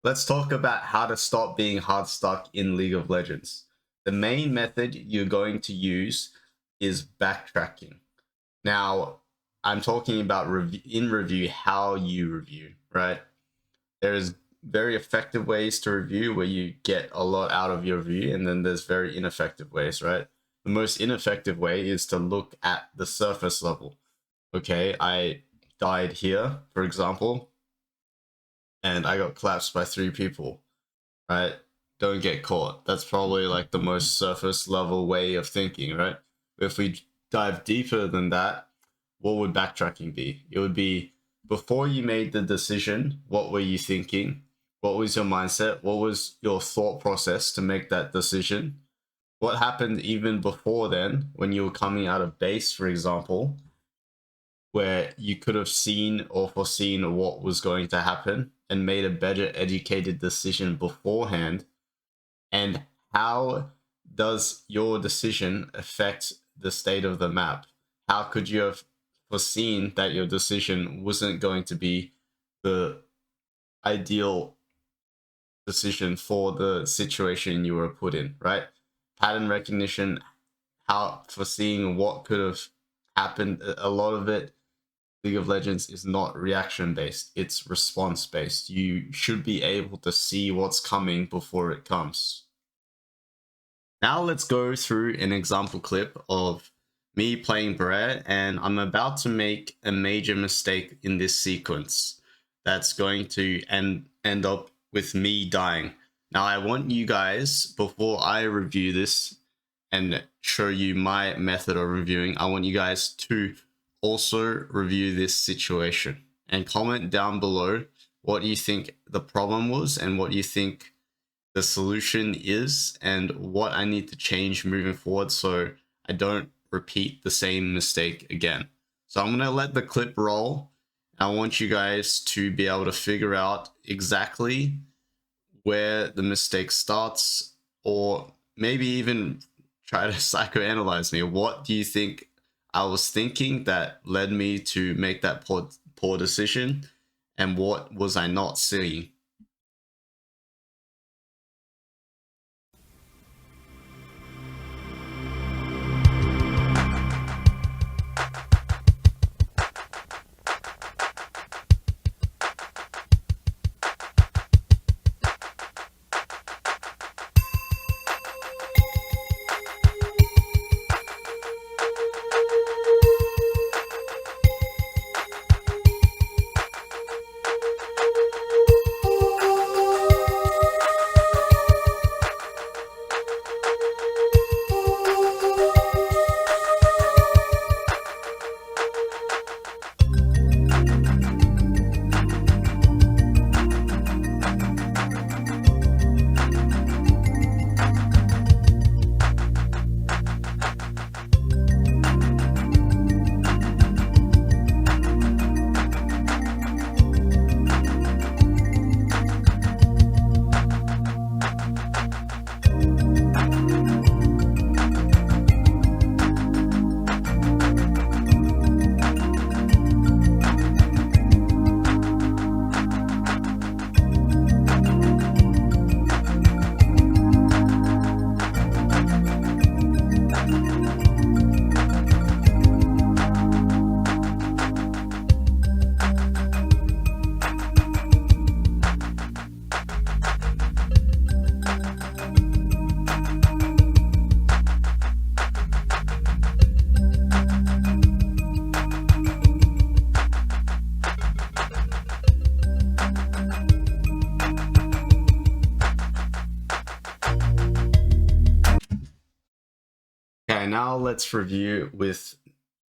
let's talk about how to stop being hard stuck in League of Legends. The main method you're going to use is backtracking. Now, I'm talking about in review, how you review, right? There's very effective ways to review where you get a lot out of your review, and then there's very ineffective ways, right? The most ineffective way is to look at the surface level. Okay, I died here, for example, and I got collapsed by 3 people, right? Don't get caught. That's probably like the most surface level way of thinking, right? If we dive deeper than that, what would backtracking be? It would be before you made the decision, what were you thinking? What was your mindset? What was your thought process to make that decision? What happened even before then when you were coming out of base, for example, where you could have seen or foreseen what was going to happen and made a better educated decision beforehand? And how does your decision affect the state of the map? How could you have foreseen that your decision wasn't going to be the ideal decision for the situation you were put in, right? Pattern recognition, how foreseeing what could have happened. A lot of it, League of Legends is not reaction based, it's response based. You should be able to see what's coming before it comes. Now let's go through an example clip of me playing Brer, and I'm about to make a major mistake in this sequence that's going to end up with me dying. Now I want you guys, before I review this and show you my method of reviewing, I want you guys to also review this situation and comment down below what you think the problem was and what you think the solution is and what I need to change moving forward so I don't repeat the same mistake again. So I'm going to let the clip roll. I want you guys to be able to figure out exactly where the mistake starts, or maybe even try to psychoanalyze me. What do you think I was thinking that led me to make that poor decision, and what was I not seeing? Okay, now let's review with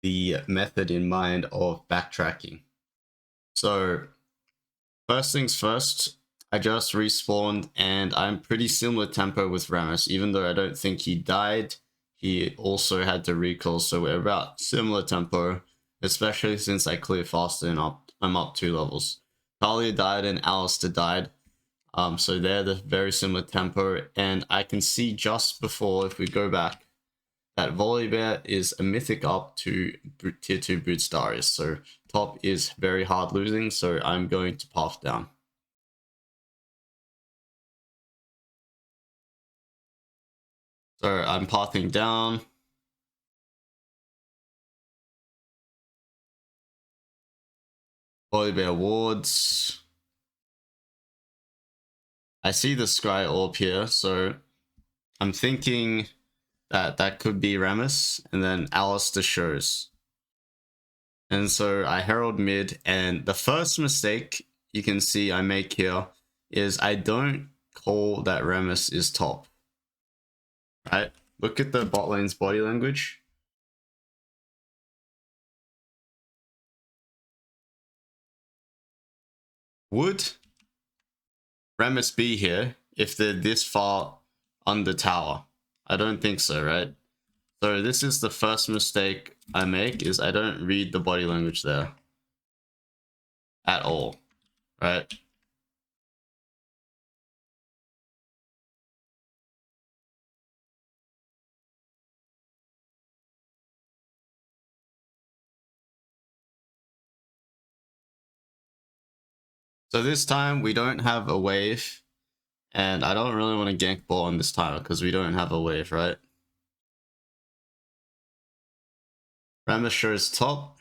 the method in mind of backtracking. So, first things first, I just respawned and I'm pretty similar tempo with Rammus. Even though I don't think he died, he also had to recall, so we're about similar tempo, especially since I clear faster and I'm up 2 levels. Talia died and Alistair died. So they're the very similar tempo, and I can see just before, if we go back, that Volibear is a mythic up to tier 2 Boots Darius, so top is very hard losing, so I'm going to path down. So I'm pathing down. Volibear wards. I see the Scry Orb here, so I'm thinking that that could be Rammus, and then Alistair shows. And so I herald mid, and the first mistake you can see I make here is I don't call that Rammus is top. Right? Look at the bot lane's body language. Would Rammus be here if they're this far under tower? I don't think so, right? So this is the first mistake I make, is I don't read the body language there at all, right? So this time we don't have a wave, and I don't really want to gank ball on this time because we don't have a wave, right? Rammus shows top.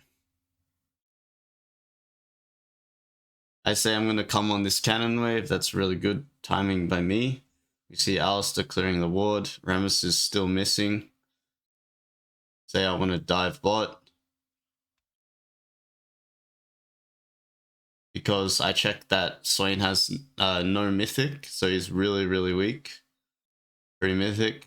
I say I'm going to come on this cannon wave. That's really good timing by me. You see Alistair clearing the ward. Rammus is still missing. Say I want to dive bot. Because I checked that Swain has no mythic, so he's really, really weak. Pretty mythic.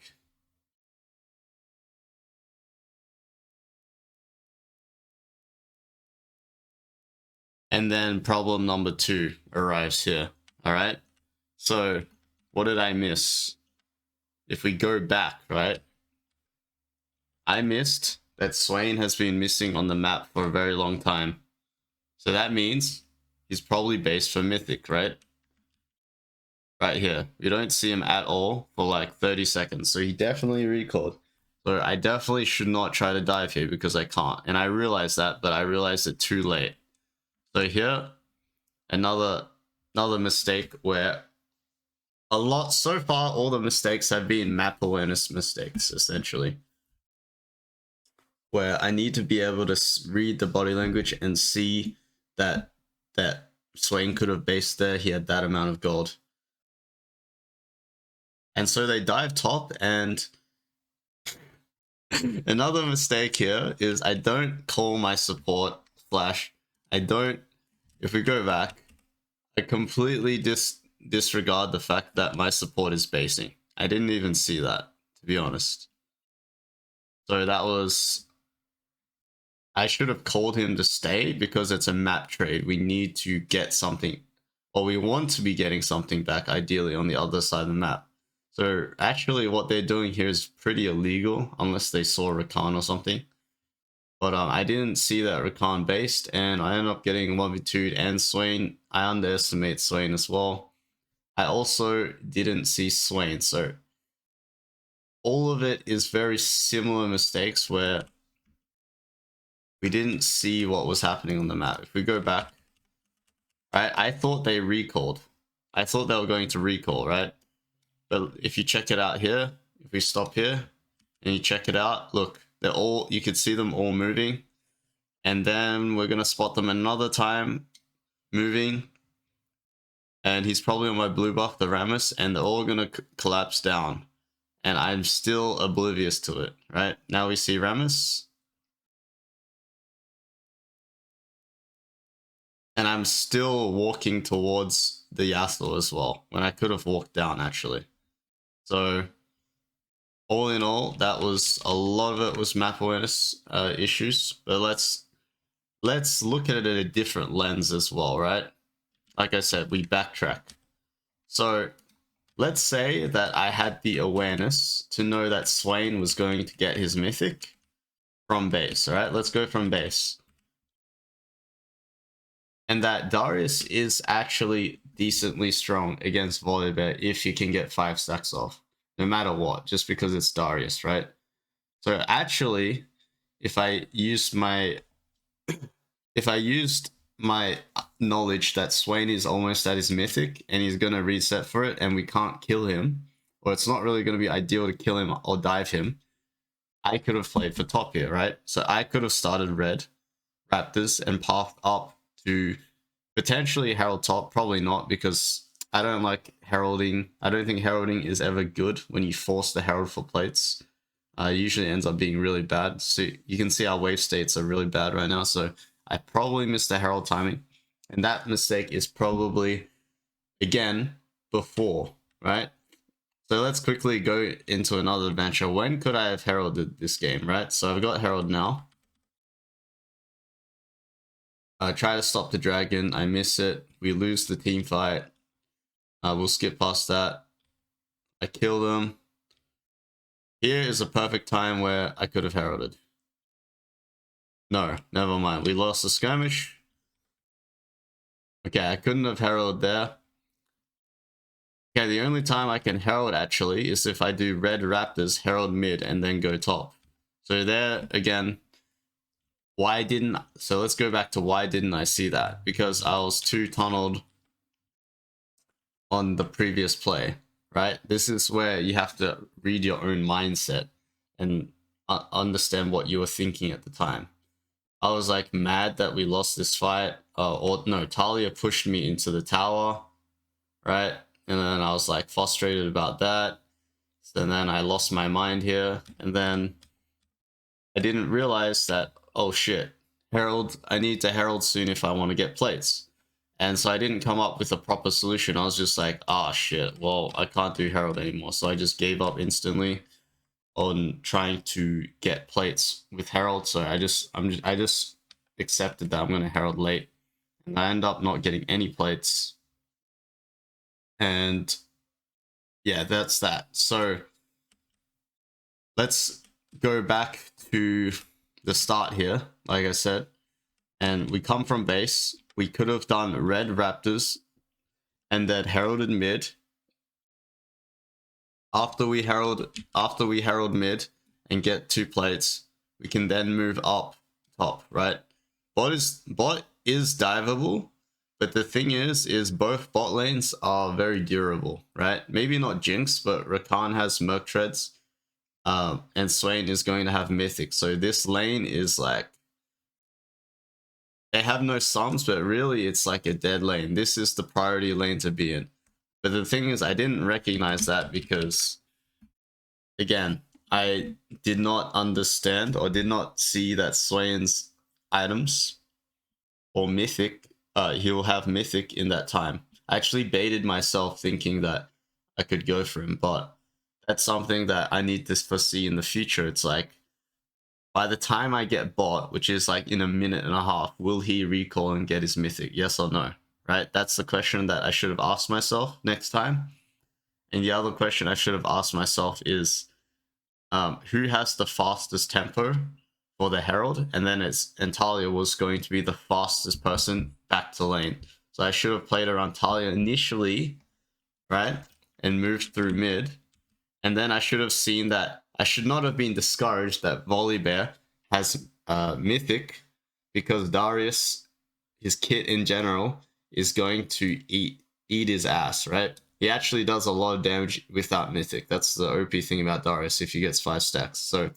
And then problem number 2 arrives here. Alright? So, what did I miss? If we go back, right? I missed that Swain has been missing on the map for a very long time. So that means he's probably based for mythic, right? Right here. We don't see him at all for like 30 seconds. So he definitely recalled. So I definitely should not try to dive here because I can't. And I realized that, but I realized it too late. So here, another mistake where so far all the mistakes have been map awareness mistakes, essentially. Where I need to be able to read the body language and see that Swain could have based there. He had that amount of gold. And so they dive top, and another mistake here is I don't call my support flash. I don't, if we go back, I completely disregard the fact that my support is basing. I didn't even see that, to be honest. So that was, I should have called him to stay because it's a map trade. We need to get something, or we want to be getting something back, ideally, on the other side of the map. So actually what they're doing here is pretty illegal, unless they saw Rakan or something. But I didn't see that Rakan based, and I ended up getting 1v2'd and Swain. I underestimate Swain as well. I also didn't see Swain, so all of it is very similar mistakes where we didn't see what was happening on the map. If we go back, right, I thought they recalled. I thought they were going to recall, right? But if you check it out here, if we stop here and you check it out, look, they're all, you can see them all moving. And then we're going to spot them another time moving. And he's probably on my blue buff, the Rammus, and they're all going to collapse down. And I'm still oblivious to it, right? Now we see Rammus. And I'm still walking towards the Yasuo as well, when I could have walked down, actually. So, all in all, that was, a lot of it was map awareness issues. But let's look at it at a different lens as well, right? Like I said, we backtrack. So, let's say that I had the awareness to know that Swain was going to get his mythic from base, right? Let's go from base. And that Darius is actually decently strong against Volibear if you can get 5 stacks off, no matter what, just because it's Darius, right? So actually, if I used my knowledge that Swain is almost at his mythic and he's gonna reset for it and we can't kill him, or it's not really going to be ideal to kill him or dive him, I could have played for top here, right? So I could have started red Raptors and pathed up to potentially Herald top. Probably not, because I don't like heralding. I don't think heralding is ever good when you force the herald for plates. Usually ends up being really bad. So you can see our wave states are really bad right now. So I probably missed the herald timing. And that mistake is probably, again, before, right? So let's quickly go into another adventure. When could I have heralded this game, right? So I've got herald now. I try to stop the dragon. I miss it. We lose the team fight. We'll skip past that. I kill them. Here is a perfect time where I could have heralded. No, never mind. We lost the skirmish. Okay, I couldn't have heralded there. Okay, the only time I can herald actually is if I do red Raptors, herald mid, and then go top. So there, again, so let's go back to why didn't I see that? Because I was too tunneled on the previous play, right? This is where you have to read your own mindset and understand what you were thinking at the time. I was like mad that we lost this fight, or no, Talia pushed me into the tower, right? And then I was like frustrated about that. So then I lost my mind here, and then I didn't realize that, oh shit, Herald, I need to Herald soon if I want to get plates. And so I didn't come up with a proper solution. I was just like, ah, shit, well, I can't do Herald anymore. So I just gave up instantly on trying to get plates with Herald. So I just accepted that I'm going to Herald late. And I end up not getting any plates. And yeah, that's that. So let's go back to the start here, like I said. And we come from base. We could have done red Raptors and then heralded mid. After we herald mid and get 2 plates, we can then move up top, right? Bot is diveable, but the thing is both bot lanes are very durable, right? Maybe not Jinx, but Rakan has Merc Treads, and Swain is going to have Mythic. So this lane is like, they have no sums, but really it's like a dead lane. This is the priority lane to be in. But the thing is, I didn't recognize that because, again, I did not understand or did not see that Swain's items or Mythic, he will have Mythic in that time. I actually baited myself thinking that I could go for him, but that's something that I need to foresee in the future. It's like, by the time I get bot, which is like in a minute and a half, will he recall and get his Mythic? Yes or no? Right? That's the question that I should have asked myself next time. And the other question I should have asked myself is, who has the fastest tempo for the Herald? And then Talia was going to be the fastest person back to lane. So I should have played around Talia initially, right? And moved through mid. And then I should have seen that I should not have been discouraged that Volibear has Mythic, because Darius, his kit in general, is going to eat his ass, right? He actually does a lot of damage without Mythic. That's the OP thing about Darius if he gets 5 stacks. So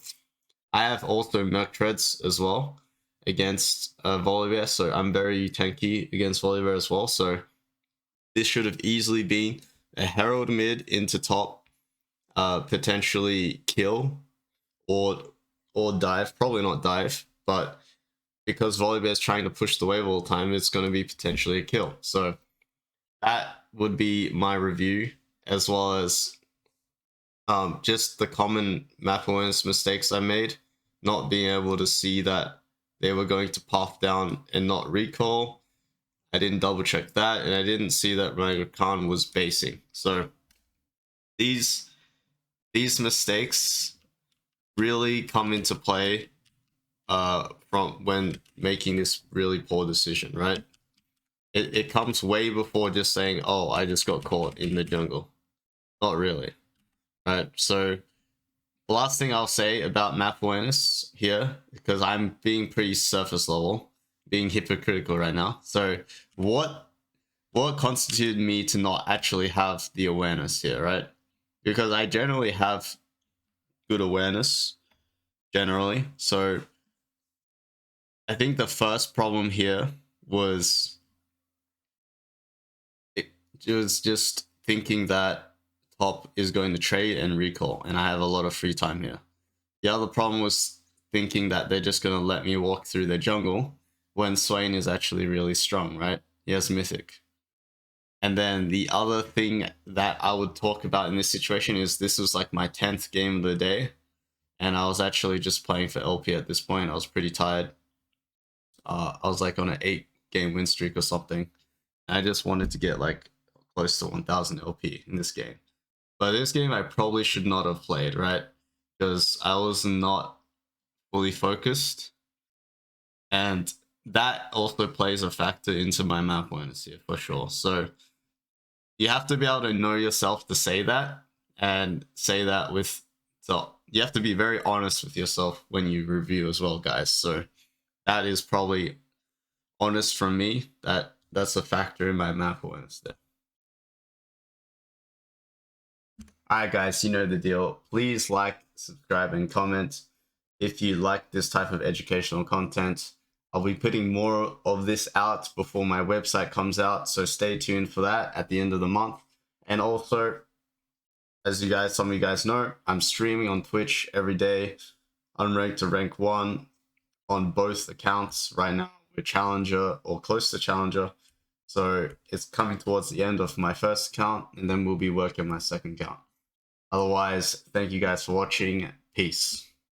I have also Merc Treads as well against Volibear, so I'm very tanky against Volibear as well. So this should have easily been a Herald mid into top, potentially kill or dive. Probably not dive, but because Volibear is trying to push the wave all the time, it's going to be potentially a kill. So that would be my review, as well as just the common map awareness mistakes I made, not being able to see that they were going to path down and not recall. I didn't double check that, and I didn't see that Rakan was basing. So these mistakes really come into play from when making this really poor decision, right? It comes way before just saying, oh, I just got caught in the jungle. Not really, right? So the last thing I'll say about map awareness here, because I'm being pretty surface level, being hypocritical right now. So what constituted me to not actually have the awareness here, right? because I generally have good awareness generally. So I think the first problem here was it was just thinking that top is going to trade and recall, and I have a lot of free time here. The other problem was thinking that they're just going to let me walk through their jungle when Swain is actually really strong, right? He has Mythic. And then the other thing that I would talk about in this situation is this was like my 10th game of the day, and I was actually just playing for LP at this point. I was pretty tired. I was like on an 8-game win streak or something. I just wanted to get like close to 1000 LP in this game. But this game I probably should not have played, right? Because I was not fully focused. And that also plays a factor into my map awareness here for sure. So you have to be able to know yourself to say that, and say that with, so you have to be very honest with yourself when you review as well, guys. So that is probably honest from me. That's a factor in my map awareness there. Alright guys, you know the deal. Please like, subscribe, and comment if you like this type of educational content. I'll be putting more of this out before my website comes out, so stay tuned for that at the end of the month. And also, as some of you guys know, I'm streaming on Twitch every day, unranked to rank 1 on both accounts. Right now, we're challenger or close to challenger. So it's coming towards the end of my first account, and then we'll be working my second account. Otherwise, thank you guys for watching. Peace.